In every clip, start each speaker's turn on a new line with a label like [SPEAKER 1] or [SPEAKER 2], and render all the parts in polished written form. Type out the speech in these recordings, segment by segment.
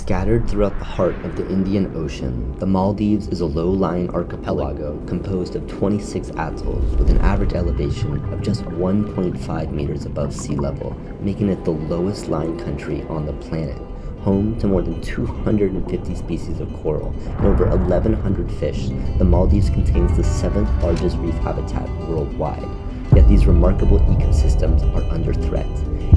[SPEAKER 1] Scattered throughout the heart of the Indian Ocean, the Maldives is a low-lying archipelago composed of 26 atolls with an average elevation of just 1.5 meters above sea level, making it the lowest-lying country on the planet, home to more than 250 species of coral and over 1,100 fish. The Maldives contains the 7th largest reef habitat worldwide, yet these remarkable ecosystems are under threat.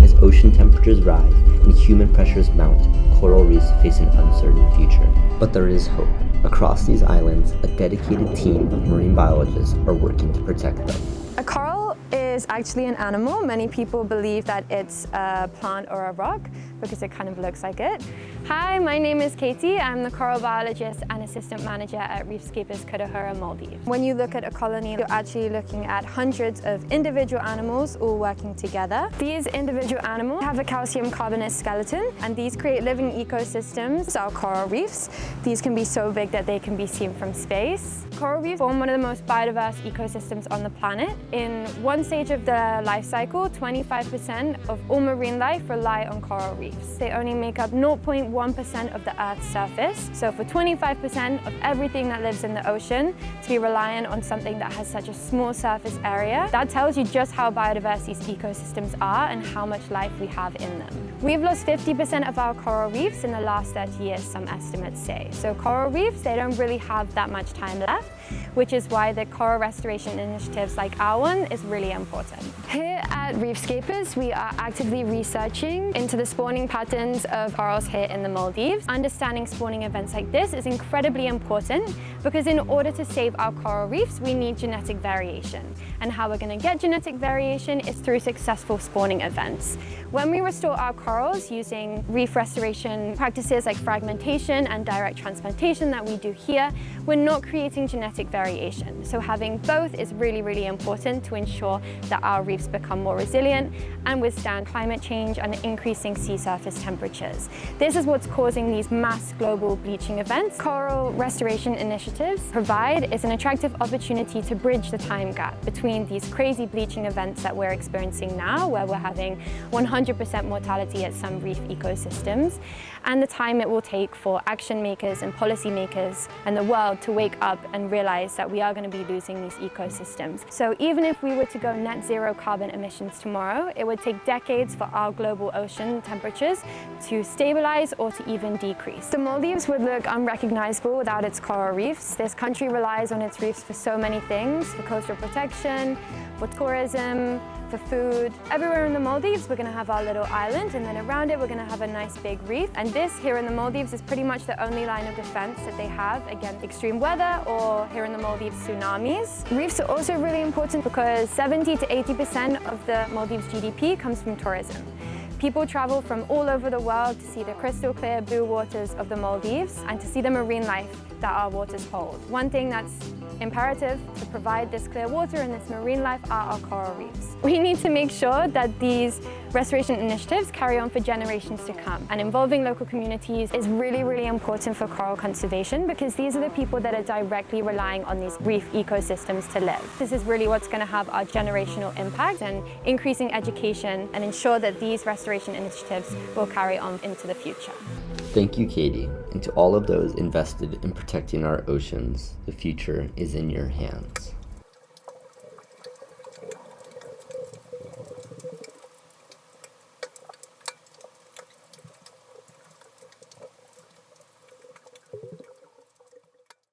[SPEAKER 1] As ocean temperatures rise and human pressures mount, coral reefs face an uncertain future. But there is hope. Across these islands, a dedicated team of marine biologists are working to protect them.
[SPEAKER 2] A coral is actually an animal. Many people believe that it's a plant or a rock because it kind of looks like it. Hi, my name is Katie. I'm the coral biologist and assistant manager at Reefscapers Huraa, Maldives. When you look at a colony, you're actually looking at hundreds of individual animals all working together. These individual animals have a calcium carbonate skeleton, and these create living ecosystems, our coral reefs. These can be so big that they can be seen from space. Coral reefs form one of the most biodiverse ecosystems on the planet. In one stage of the life cycle, 25% of all marine life rely on coral reefs. They only make up 0.1% of the Earth's surface. So for 25% of everything that lives in the ocean to be reliant on something that has such a small surface area, that tells you just how biodiverse these ecosystems are and how much life we have in them. We've lost 50% of our coral reefs in the last 30 years, some estimates say. So coral reefs, they don't really have that much time left, which is why the coral restoration initiatives like our one is really important. Here at Reefscapers, we are actively researching into the spawning patterns of corals here in the Maldives. Understanding spawning events like this is incredibly important because in order to save our coral reefs, we need genetic variation. And how we're going to get genetic variation is through successful spawning events. When we restore our corals using reef restoration practices like fragmentation and direct transplantation that we do here, we're not creating genetic variation. So having both is really, really important to ensure that our reefs become more resilient and withstand climate change and increasing sea surface temperatures. This is what's causing these mass global bleaching events. Coral restoration initiatives provide is an attractive opportunity to bridge the time gap between these crazy bleaching events that we're experiencing now, where we're having 100% mortality at some reef ecosystems, and the time it will take for action makers and policy makers and the world to wake up and realize that we are going to be losing these ecosystems. So even if we were to go net zero carbon emissions tomorrow, it would take decades for our global ocean temperatures to stabilize or to even decrease. The Maldives would look unrecognizable without its coral reefs. This country relies on its reefs for so many things, for coastal protection, for tourism, for food. Everywhere in the Maldives, we're going to have our little island, and then around it, we're going to have a nice big reef. And this here in the Maldives is pretty much the only line of defense that they have against extreme weather or here in the Maldives, tsunamis. Reefs are also really important because 70 to 80% of the Maldives GDP comes from tourism. People travel from all over the world to see the crystal clear blue waters of the Maldives and to see the marine life that our waters hold. One thing that's imperative to provide this clear water and this marine life are our coral reefs. We need to make sure that these restoration initiatives carry on for generations to come. And involving local communities is really, really important for coral conservation because these are the people that are directly relying on these reef ecosystems to live. This is really what's going to have our generational impact, and increasing education and ensure that these restoration initiatives will carry on into the future.
[SPEAKER 1] Thank you, Katie, and to all of those invested in protecting our oceans, the future is in your hands.